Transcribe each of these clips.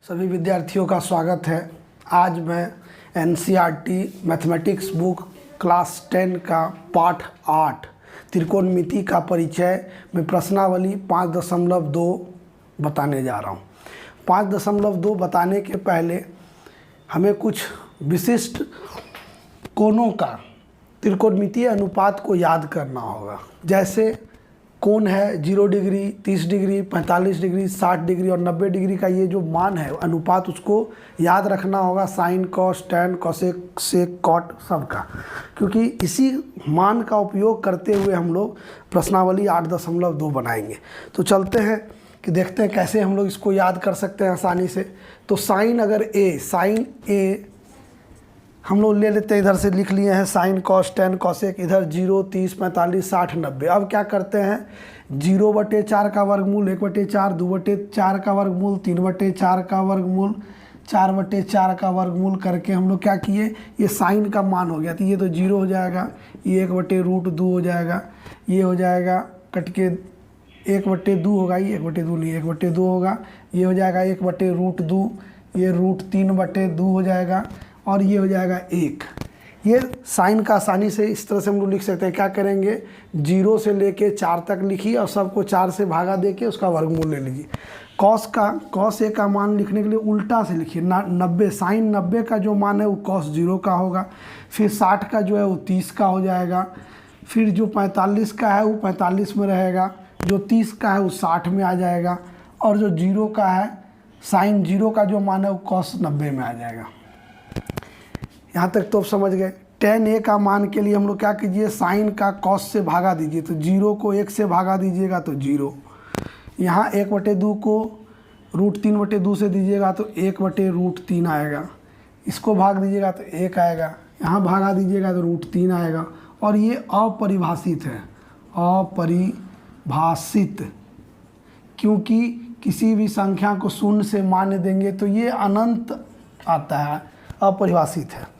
सभी विद्यार्थियों का स्वागत है। आज मैं एनसीईआरटी मैथमेटिक्स बुक क्लास 10 का पाठ 8 त्रिकोणमिति का परिचय में प्रश्नावली 5.2 बताने जा रहा हूँ। 5.2 बताने के पहले हमें कुछ विशिष्ट कोणों का त्रिकोणमितीय अनुपात को याद करना होगा। जैसे कोण है 0 डिग्री, 30 डिग्री, 45 डिग्री, 60 डिग्री और 90 डिग्री का ये जो मान है अनुपात, उसको याद रखना होगा। साइन, कॉस, टैन, कोसेक, सेक, कॉट सबका, क्योंकि इसी मान का उपयोग करते हुए हम लोग प्रश्नावली 8.2 बनाएंगे। तो चलते हैं कि देखते हैं कैसे हम लोग इसको याद कर सकते हैं आसानी से। तो साइन अगर साइन ए हम लोग ले लेते हैं, इधर से लिख लिए हैं साइन, कॉस, टैन, कोसेक, इधर 0, 30, 45, 60, 90। अब क्या करते हैं 0/4 का वर्गमूल 1/4, 2/4 का वर्गमूल 3/4 का वर्गमूल 4/4 का वर्गमूल करके हम लोग क्या किए, ये साइन का मान हो गया। तो ये तो 0 हो जाएगा, ये 1/√2 हो जाएगा, ये हो जाएगा कट के 1/2 होगा, ये 1/2 नहीं 1/2 होगा, ये हो जाएगा 1/√2, ये √3/2 हो जाएगा और ये हो जाएगा 1। ये साइन का आसानी से इस तरह से हम लोग लिख सकते हैं। क्या करेंगे 0 से लेके 4 तक लिखिए और सबको 4 से भागा देके उसका वर्गमूल ले लीजिए। कॉस ए का मान लिखने के लिए उल्टा से लिखिए 90। साइन 90 का जो मान है वो कॉस 0 का होगा। फिर 60 का जो है वो 30 का हो जाएगा। फिर जो 45 का है वो 45 में रहेगा, जो 30 का है वो 60 में आ जाएगा और जो 0 का है साइन 0 का जो मान है वो कॉस 90 में आ जाएगा। यहाँ तक तो समझ गए। tan ए का मान के लिए हम लोग क्या कीजिए, साइन का कॉस से भागा दीजिए। तो 0 को 1 से भागा दीजिएगा तो 0। यहाँ 1/2 को √3/2 से दीजिएगा तो 1/√3 आएगा। इसको भाग दीजिएगा तो 1 आएगा। यहाँ भागा दीजिएगा तो √3 आएगा। और ये अपरिभाषित है, अपरिभाषित, क्योंकि किसी भी संख्या को 0 से मान्य देंगे तो ये अनंत आता है, अपरिभाषित है।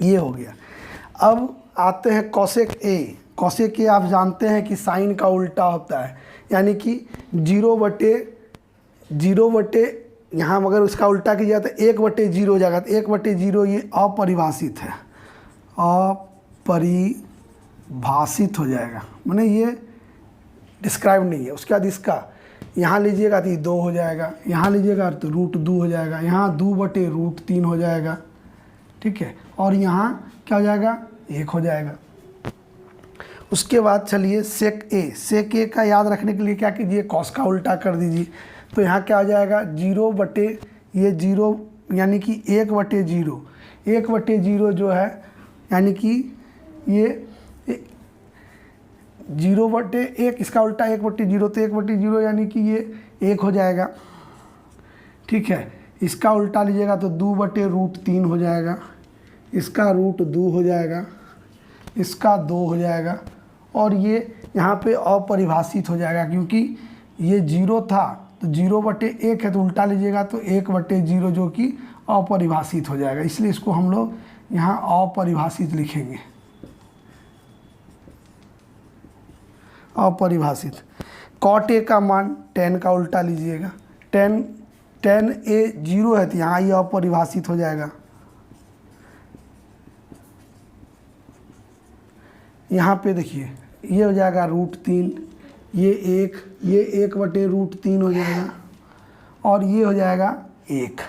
ये हो गया। अब आते हैं कोसेक ए। कोसेक ए आप जानते हैं कि साइन का उल्टा होता है, यानी कि 0/0 यहाँ मगर उसका उल्टा किया तो 1/0 हो जाएगा। तो 1/0 ये अपरिभाषित है, अपरिभाषित हो जाएगा, माने ये डिस्क्राइब नहीं है। उसके बाद इसका यहाँ लीजिएगा तो ये 2 हो जाएगा, यहाँ लीजिएगा तो √2 हो जाएगा, यहाँ 2/√3 हो जाएगा, ठीक है। और यहाँ क्या हो जाएगा 1 हो जाएगा। उसके बाद चलिए सेक ए का याद रखने के लिए क्या कीजिए, कॉस का उल्टा कर दीजिए। तो यहाँ क्या हो जाएगा 0/0 यानी कि 1/0। 1/0 जो है यानी कि ये 0/1, इसका उल्टा 1/0, तो 1/0 यानी कि ये 1 हो जाएगा, ठीक है। इसका उल्टा लीजिएगा तो 2/√3 हो जाएगा, इसका √2 हो जाएगा, इसका 2 हो जाएगा और ये यहाँ पे अपरिभाषित हो जाएगा, क्योंकि ये 0 था तो 0/1 है तो उल्टा लीजिएगा तो 1/0 जो कि अपरिभाषित हो जाएगा। इसलिए इसको हम लोग यहाँ अपरिभाषित लिखेंगे, अपरिभाषित। कॉट ए का मान tan का उल्टा लीजिएगा। tan ए 0 है तो यहाँ ये अपरिभाषित हो जाएगा। यहाँ पे देखिए ये हो जाएगा √3, ये 1/√3 हो जाएगा और ये हो जाएगा 1,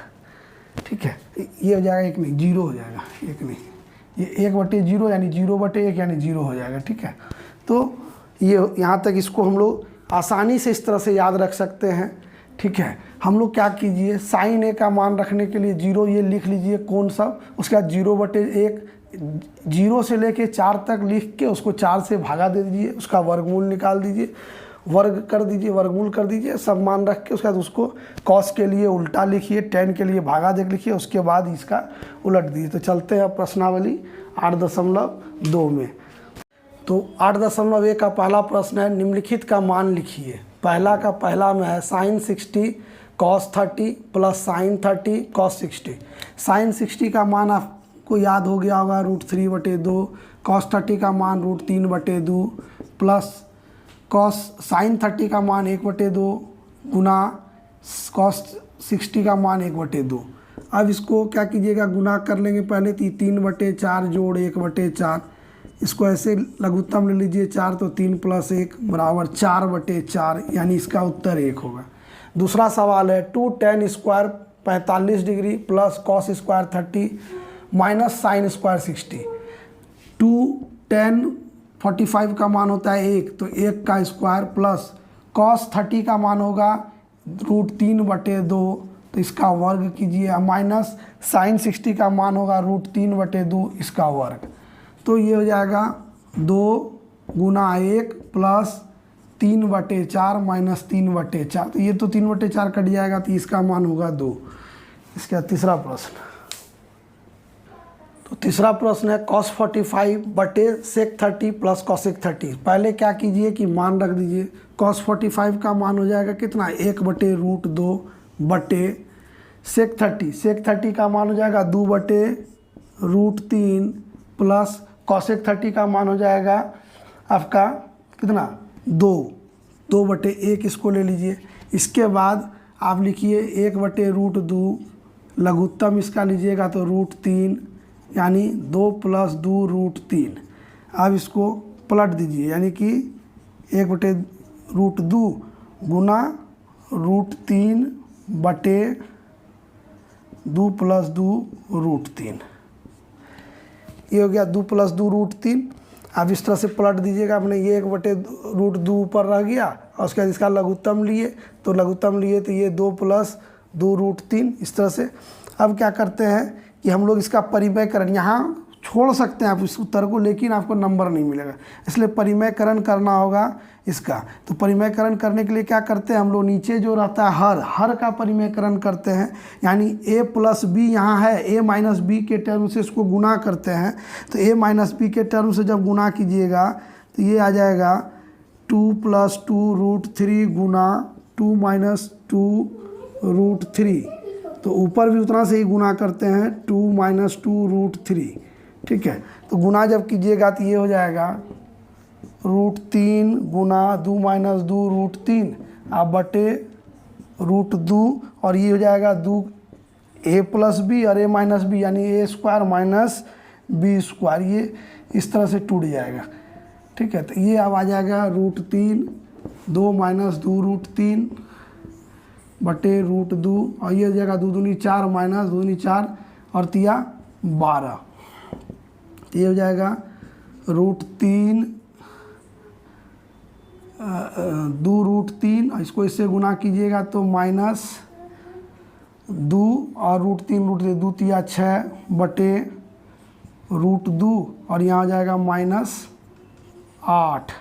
ठीक है। ये हो जाएगा 1 नहीं 0 हो जाएगा, 1 नहीं, ये 1/0 यानी 0/1 यानी 0 हो जाएगा, ठीक है। तो ये यहाँ तक इसको हम लोग आसानी से इस तरह से याद रख सकते हैं, ठीक है। हम लोग क्या कीजिए, साइन ए का मान रखने के लिए 0 ये लिख लीजिए कौन सा, उसके बाद 0/1 0 से लेके 4 तक लिख के उसको 4 से भागा दे दीजिए, उसका वर्गमूल निकाल दीजिए, वर्ग कर दीजिए, वर्गमूल कर दीजिए, सब मान रख के उसके बाद उसको कॉस के लिए उल्टा लिखिए, tan के लिए भागा दे लिखिए, उसके बाद इसका उलट दीजिए। तो चलते हैं प्रश्नावली 8.2 में। तो 8.1 का पहला प्रश्न है, निम्नलिखित का मान लिखिए। पहला में है sine 60 cos 30 plus sine 30 cos 60। Sine 60 का मान आपको याद हो गया होगा √3/2, cos 30 का मान √3/2 प्लस साइन 30 का मान 1/2 गुना cos 60 का मान 1/2। अब इसको क्या कीजिएगा, गुना कर लेंगे पहले, तो 3/4 जोड़ 1/4, इसको ऐसे लघुत्तम ले लीजिए 4, तो 3 + 1 बराबर 4/4, यानी इसका उत्तर 1 होगा। दूसरा सवाल है 2 tan square 45 degree plus cos square 30 minus sine square 60। 2 tan 45 का मान होता है 1, तो 1 का स्क्वायर प्लस कॉस 30 का मान होगा √3/2, तो इसका वर्ग कीजिए, माइनस साइन 60 का मान होगा √3/2 इसका वर्ग। तो ये हो जाएगा 2 × 1 प्लस 3/4 माइनस 3/4, तो ये तो 3/4 कट जाएगा, तो इसका मान होगा 2। इसका तीसरा प्रश्न, तो तीसरा प्रश्न है cos 45/sec 30 प्लस cosec 30। पहले क्या कीजिए कि मान रख दीजिए, cos 45 का मान हो जाएगा कितना, 1/√2 बटे sec 30 का मान हो जाएगा 2/√3 प्लस cosec 30 का मान हो जाएगा आपका कितना, 2/1, इसको ले लीजिए। इसके बाद आप लिखिए 1/√2, लघुत्तम इसका लीजिएगा तो √3, यानी 2 + 2√3। अब इसको पलट दीजिए, यानी कि 1/√2 गुना √3 बटे 2 + 2√3, ये हो गया 2 + 2√3। आप इस तरह से पलट दीजिएगा, आपने ये 1/√2 ऊपर रह गया, और उसके बाद इसका लघुत्तम लिए, तो लघुत्तम लिए तो ये 2 + 2√3 इस तरह से। अब क्या करते हैं कि हम लोग इसका परिमयकरण, यहाँ छोड़ सकते हैं आप इस उत्तर को, लेकिन आपको नंबर नहीं मिलेगा, इसलिए परिमयकरण करना होगा इसका। तो परिमयकरण करने के लिए क्या करते हैं हम लोग, नीचे जो रहता है हर का परिमयकरण करते हैं, यानी a + b यहाँ है, a - b के टर्म से इसको गुना करते हैं। तो a - b के टर्म से जब गुना कीजिएगा तो ये आ जाएगा 2 + 2√3 गुना 2 - 2√3, तो ऊपर भी उतना से ही गुना करते हैं 2 - 2√3, ठीक है। तो गुना जब कीजिएगा तो ये हो जाएगा √3 गुना 2 - 2√3 आप बटे √2, और ये हो जाएगा 2 a + b और a - b, यानी a² - b², ये इस तरह से टूट जाएगा, ठीक है। तो ये अब आ जाएगा √3 2 - 2√3 बटे √2, और ये हो जाएगा 2 दूनी 4 माइनस 2 दूनी 4 और 3 12, ये हो जाएगा √3 2√3, और इसको इससे गुना कीजिएगा तो -2 और √3 2 3 6 बटे √2, और यहाँ हो जाएगा -8,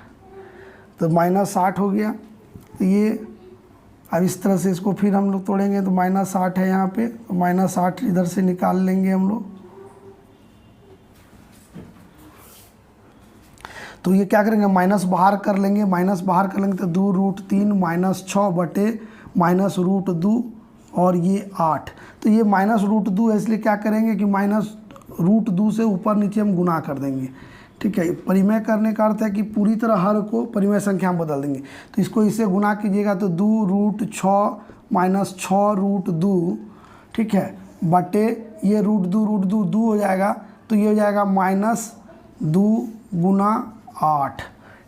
तो -8 हो गया। तो ये अब इस तरह से इसको फिर हम लोग तोड़ेंगे तो -8 है यहाँ पे, तो -8 इधर से निकाल लेंगे हम लोग। तो ये क्या करेंगे, माइनस बाहर कर लेंगे, तो 2√3 - 6 बटे -√2 और ये 8। तो ये -√2 है, इसलिए क्या करेंगे कि -√2 से ऊपर नीचे हम गुना कर देंगे, ठीक है। परिमय करने का अर्थ है कि पूरी तरह हर को परिमय संख्या में बदल देंगे। तो इसको इससे गुना कीजिएगा तो 2√6 - 6√2, ठीक है, बटे ये √2 2 हो जाएगा, तो ये हो जाएगा -2 गुना 8,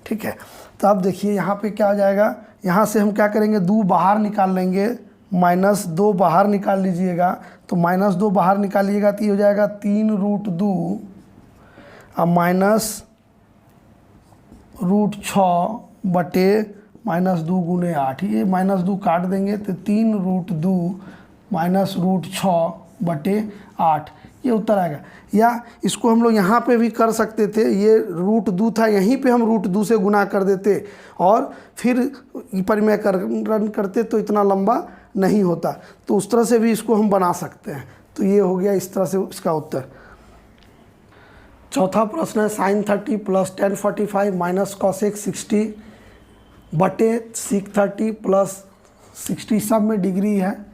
ठीक है। तो अब देखिए यहाँ पे क्या हो जाएगा, यहाँ से हम क्या करेंगे, 2 बाहर निकाल लेंगे, -2 बाहर निकाल लीजिएगा, तो -2 बाहर निकालिएगा तो ये हो जाएगा 3√2 अब -√6 बटे -2 गुने 8, ये -2 काट देंगे तो 3√2 -√6 बटे 8, ये उत्तर आएगा। या इसको हम लोग यहाँ पे भी कर सकते थे, ये √2 था, यहीं पे हम √2 से गुना कर देते और फिर परिमयकरण करते तो इतना लंबा नहीं होता, तो उस तरह से भी इसको हम बना सकते हैं। तो ये हो गया इस तरह से इसका उत्तर। चौथा प्रश्न है sin 30 plus tan 45 minus cosec 60 बटे sec 30 प्लस 60, सब में डिग्री है,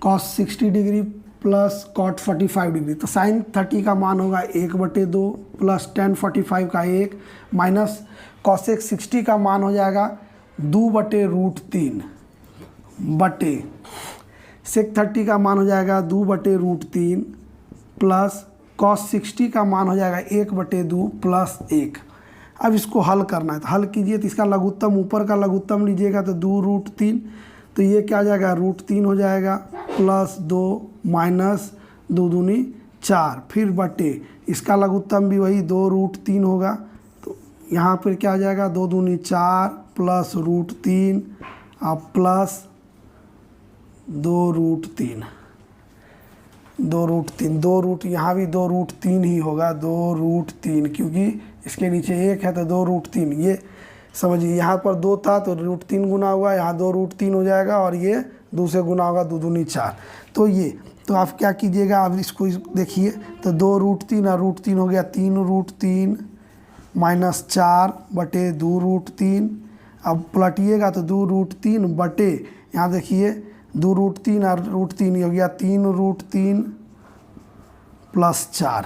cos 60 degree plus cot 45 degree. तो sin 30 का मान होगा 1/2 प्लस tan 45 का 1 माइनस cosec 60 का मान हो जाएगा 2/√3 बटे सेक 30 का मान हो जाएगा 2/√3 प्लस कॉस 60 का मान हो जाएगा 1/2 प्लस 1। अब इसको हल करना है, तो हल कीजिए। तो इसका लघुत्तम, ऊपर का लघुत्तम लीजिएगा तो 2√3, तो ये क्या आ जाएगा √3 हो जाएगा, प्लस 2 माइनस 2 दूनी 4, फिर बटे इसका लघुत्तम भी वही 2√3 होगा। तो यहाँ पर क्या आ जाएगा 2 दूनी 4 प्लस √3 अब प्लस 2√3, 2 यहाँ भी 2√3 ही होगा, 2√3, क्योंकि इसके नीचे 1 है तो 2√3। ये समझिए यहाँ पर 2 था तो √3 गुना हुआ, यहाँ 2√3 हो जाएगा और ये 2 से गुना होगा, 2 दूनी 4। तो ये तो आप क्या कीजिएगा, अब इसको देखिए तो 2√3 और √3 हो गया 3√3 माइनस 4/2√3। अब पलटिएगा तो 2√3 बटे, यहाँ देखिए 2√3 और √3 हो गया 3√3 प्लस 4।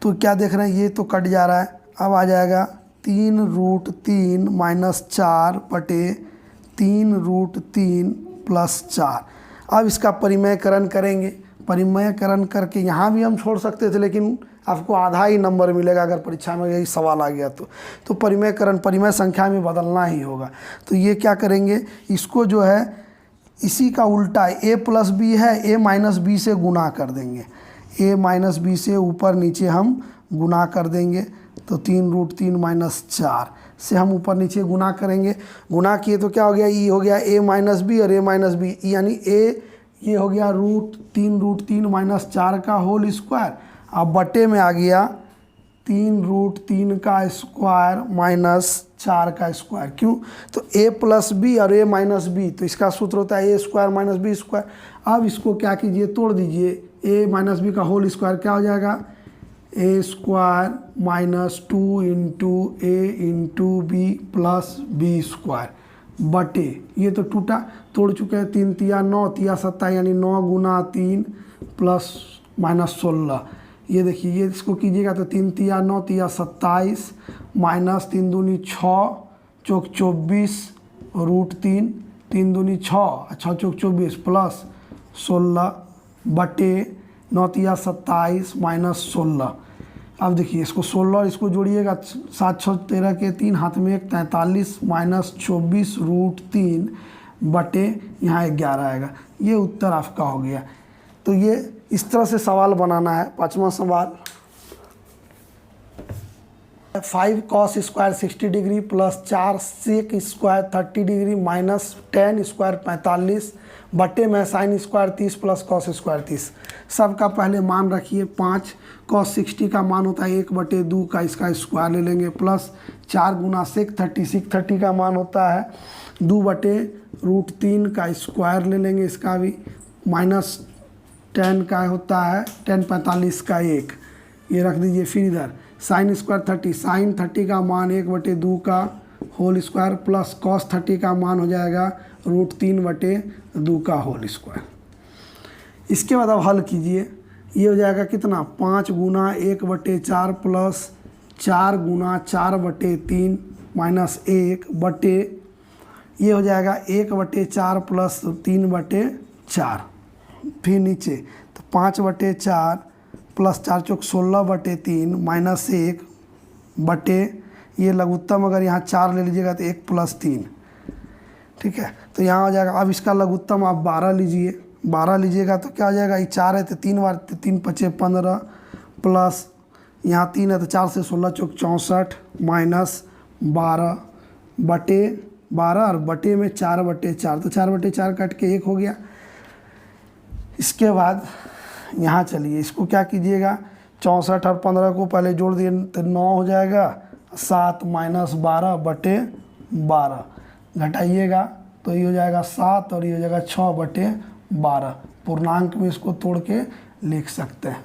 तो क्या देख रहे हैं, ये तो कट जा रहा है। अब आ जाएगा 3√3 माइनस 4/3√3 प्लस 4। अब इसका परिमेयकरण करेंगे। परिमेयकरण करके यहाँ भी हम छोड़ सकते थे, लेकिन आपको आधा ही नंबर मिलेगा अगर परीक्षा में यही सवाल आ गया तो परिमेयकरण परिमेय संख्या में बदलना ही होगा। तो ये क्या करेंगे, इसको जो है इसी का उल्टा a प्लस बी है, a माइनस बी से गुना कर देंगे। a माइनस बी से ऊपर नीचे हम गुना कर देंगे। तो 3√3 माइनस 4 से हम ऊपर नीचे गुना करेंगे। गुना किए तो क्या हो गया, e हो गया a माइनस बी और a माइनस बी, यानी a ये हो गया √3 माइनस 4 का होल स्क्वायर। अब बटे में आ गया 3√3 का स्क्वायर माइनस 4 का स्क्वायर। क्यों, तो a प्लस बी और a माइनस बी, तो इसका सूत्र होता है a square minus B square. अब इसको क्या कीजिए, तोड़ दीजिए। a माइनस बी का होल स्क्वायर क्या हो जाएगा, a square minus 2 into a into B plus B square बटे, ये तो टूटा, तोड़ चुके हैं। 3 तिया 9 तिया 27, यानी 9 गुना 3 प्लस माइनस 16। ये देखिए, ये इसको कीजिएगा तो 3 तिया 9 तिया 27 माइनस 3 दूनी 6 चौक 24 √3, 3 दूनी 6 6 चौक 24 प्लस 16 बटे 9 तिया 27 माइनस 16। अब देखिए इसको 16 और इसको जोड़िएगा, 7 6 13 के 3 हाथ में 1 43 माइनस 24 √3 बटे यहाँ 11 आएगा। ये उत्तर आपका हो गया। तो ये इस तरह से सवाल बनाना है। 5वां सवाल, 5 cos square 60 degree plus 4 sec square 30 degree minus 10 square 45 बटे में sine square 30 plus cos square 30। सबका पहले मान रखिए। 5 cos 60 का मान होता है 1/2 का, इसका स्क्वायर ले लेंगे, प्लस 4 गुना sec 30 का मान होता है 2/√3 का स्क्वायर ले लेंगे, इसका भी, माइनस 10 का होता है 10 45 का 1, ये रख दीजिए। फिर इधर साइन स्क्वायर 30, साइन 30 का मान 1/2 का होल स्क्वायर प्लस कॉस 30 का मान हो जाएगा √3/2 का होल स्क्वायर। इसके बाद अब हल कीजिए। ये हो जाएगा कितना, 5 गुना 1/4 प्लस 4 गुना 4/3 माइनस 1 बटे, ये हो जाएगा 1/4 प्लस 3/4। फिर नीचे तो 5/4 प्लस 4 चौक 16/3 माइनस 1 बटे, ये लघुत्तम अगर यहाँ 4 ले लीजिएगा तो 1 प्लस 3, ठीक है। तो यहाँ हो जाएगा। अब इसका लघुत्तम आप 12 लीजिए, 12 लीजिएगा तो क्या हो जाएगा, ये 4 है तो 3 बार 3 5 15 प्लस यहाँ 3 है तो 4 से 16 चौक 64 माइनस 12 बटे 12 और बटे में 4/4, तो 4/4 कट के 1 हो गया। इसके बाद यहाँ चलिए, इसको क्या कीजिएगा, 64 और 15 को पहले जोड़ दिए तो 9 हो जाएगा, 7 माइनस 12/12 घटाइएगा तो ये हो जाएगा 7 और ये हो जाएगा 6/12। पूर्णांक में इसको तोड़ के लिख सकते हैं।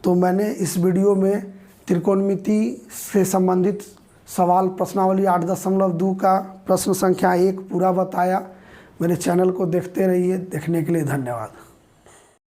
तो मैंने इस वीडियो में त्रिकोणमिति से संबंधित सवाल प्रश्नावली 8.2 का प्रश्न संख्या 1 पूरा बताया। मेरे चैनल को देखते रहिए। देखने के लिए धन्यवाद।